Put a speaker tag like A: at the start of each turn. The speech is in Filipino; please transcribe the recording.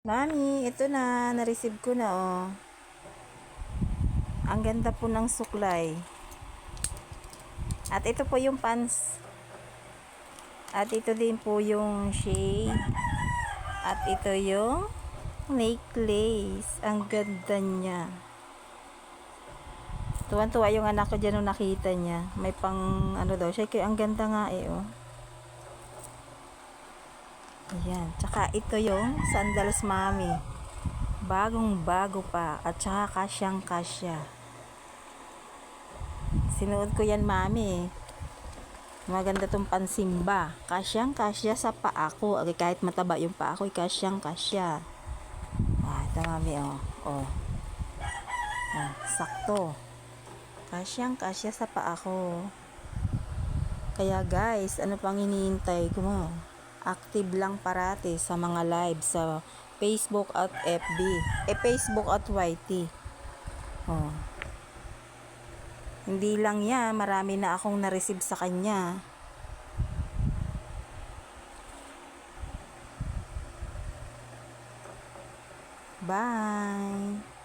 A: Mami, ito na. Na-receive ko na, oh. Ang ganda po ng suklay. At ito po yung pants. At ito din po yung shade. At ito yung necklace. Ang ganda niya. Tuwan-tuwa yung anak ko dyan nung nakita niya. May pang, ano daw siya. Kaya ang ganda nga eh, oh. Ayan. Tsaka ito yung sandals, mami. Bagong-bago pa. At tsaka kasyang-kasya. Sinuot ko yan, mami. Maganda tong pansimba. Kasyang-kasya sa paa ko. Okay, kahit mataba yung paa ko, kasyang-kasya. Ito, mami, oh. Oh. Sakto. Kasyang-kasya sa paa ko. Kaya guys, ano pang hinihintay ko mo? Active lang parati sa mga live sa Facebook at FB. Facebook at YT. Oh. Hindi lang yan, marami na akong na-receive sa kanya. Bye!